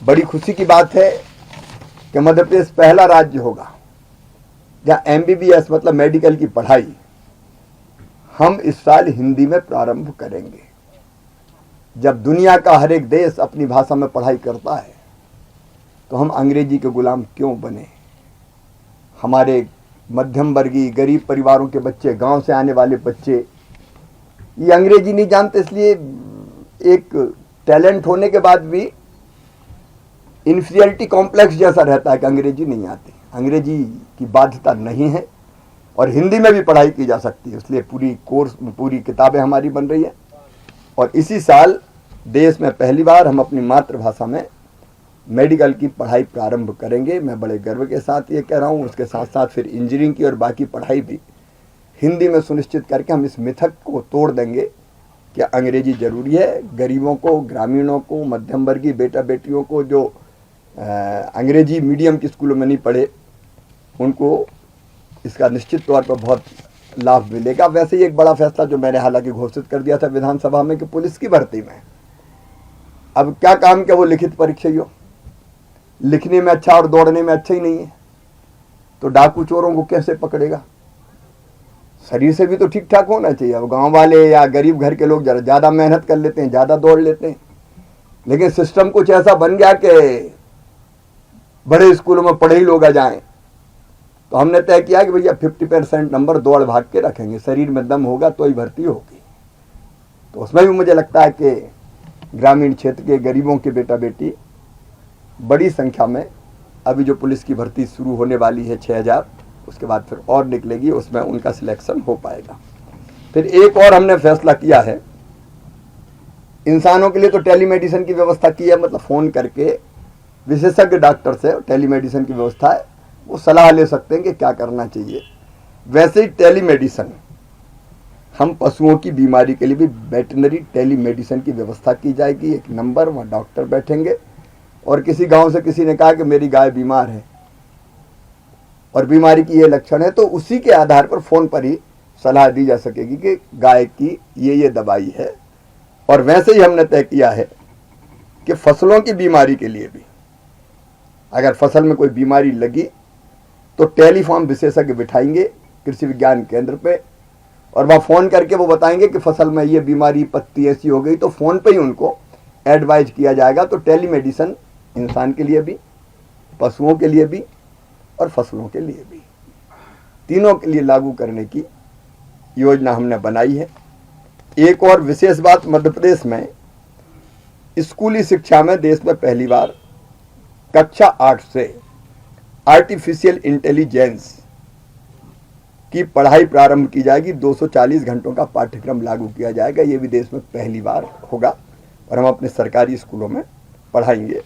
बड़ी खुशी की बात है कि मध्य प्रदेश पहला राज्य होगा जहाँ MBBS मतलब मेडिकल की पढ़ाई हम इस साल हिंदी में प्रारंभ करेंगे। जब दुनिया का हर एक देश अपनी भाषा में पढ़ाई करता है तो हम अंग्रेजी के गुलाम क्यों बने। हमारे मध्यम वर्गीय गरीब परिवारों के बच्चे, गांव से आने वाले बच्चे ये अंग्रेजी नहीं जानते, इसलिए एक टैलेंट होने के बाद भी इन्फीरियरिटी कॉम्प्लेक्स जैसा रहता है कि अंग्रेजी नहीं आती। अंग्रेजी की बाध्यता नहीं है और हिंदी में भी पढ़ाई की जा सकती है, इसलिए पूरी किताबें हमारी बन रही है। और इसी साल देश में पहली बार हम अपनी मातृभाषा में मेडिकल की पढ़ाई प्रारंभ करेंगे। मैं बड़े गर्व के साथ ये कह रहा हूँ। उसके साथ साथ फिर इंजीनियरिंग की और बाकी पढ़ाई भी हिंदी में सुनिश्चित करके हम इस मिथक को तोड़ देंगे कि अंग्रेजी ज़रूरी है। गरीबों को, ग्रामीणों को, मध्यम वर्गीय बेटा बेटियों को जो अंग्रेजी मीडियम के स्कूलों में नहीं पढ़े उनको इसका निश्चित तौर पर बहुत लाभ मिलेगा। वैसे ही एक बड़ा फैसला जो मैंने हालांकि घोषित कर दिया था विधानसभा में कि पुलिस की भर्ती में अब क्या काम क्या वो लिखित परीक्षा ही हो, लिखने में अच्छा और दौड़ने में अच्छा ही नहीं है तो डाकू चोरों को कैसे पकड़ेगा। शरीर से भी तो ठीक ठाक होना चाहिए। अब गांव वाले या गरीब घर के लोग जरा ज़्यादा मेहनत कर लेते हैं, ज़्यादा दौड़ लेते हैं, लेकिन सिस्टम कुछ ऐसा बन गया कि बड़े स्कूलों में पढ़े ही लोग आ जाएं। तो हमने तय किया कि भैया 50% नंबर दौड़ भाग के रखेंगे, शरीर में दम होगा तो ही भर्ती होगी। तो उसमें भी मुझे लगता है कि ग्रामीण क्षेत्र के गरीबों के बेटा बेटी बड़ी संख्या में, अभी जो पुलिस की भर्ती शुरू होने वाली है 6000, उसके बाद फिर और निकलेगी, उसमें उनका सिलेक्शन हो पाएगा। फिर एक और हमने फैसला किया है, इंसानों के लिए तो टेलीमेडिसिन की व्यवस्था की है, मतलब फ़ोन करके विशेषज्ञ डॉक्टर से टेलीमेडिसिन की व्यवस्था है, वो सलाह ले सकते हैं कि क्या करना चाहिए। वैसे ही टेलीमेडिसिन हम पशुओं की बीमारी के लिए भी वेटनरी टेलीमेडिसिन की व्यवस्था की जाएगी। एक नंबर, वहाँ डॉक्टर बैठेंगे और किसी गांव से किसी ने कहा कि मेरी गाय बीमार है और बीमारी की ये लक्षण है, तो उसी के आधार पर फ़ोन पर ही सलाह दी जा सकेगी कि गाय की ये दवाई है। और वैसे ही हमने तय किया है कि फसलों की बीमारी के लिए भी अगर फसल में कोई बीमारी लगी तो टेलीफॉर्म विशेषज्ञ बिठाएंगे कृषि विज्ञान केंद्र पे और वह फ़ोन करके वो बताएंगे कि फसल में ये बीमारी, पत्ती ऐसी हो गई, तो फ़ोन पे ही उनको एडवाइज किया जाएगा। तो टेलीमेडिसिन इंसान के लिए भी, पशुओं के लिए भी और फसलों के लिए भी, तीनों के लिए लागू करने की योजना हमने बनाई है। एक और विशेष बात, मध्य प्रदेश में स्कूली शिक्षा में देश में पहली बार कक्षा 8 से आर्टिफिशियल इंटेलिजेंस की पढ़ाई प्रारंभ की जाएगी। 240 घंटों का पाठ्यक्रम लागू किया जाएगा। ये भी देश में पहली बार होगा और हम अपने सरकारी स्कूलों में पढ़ाएंगे।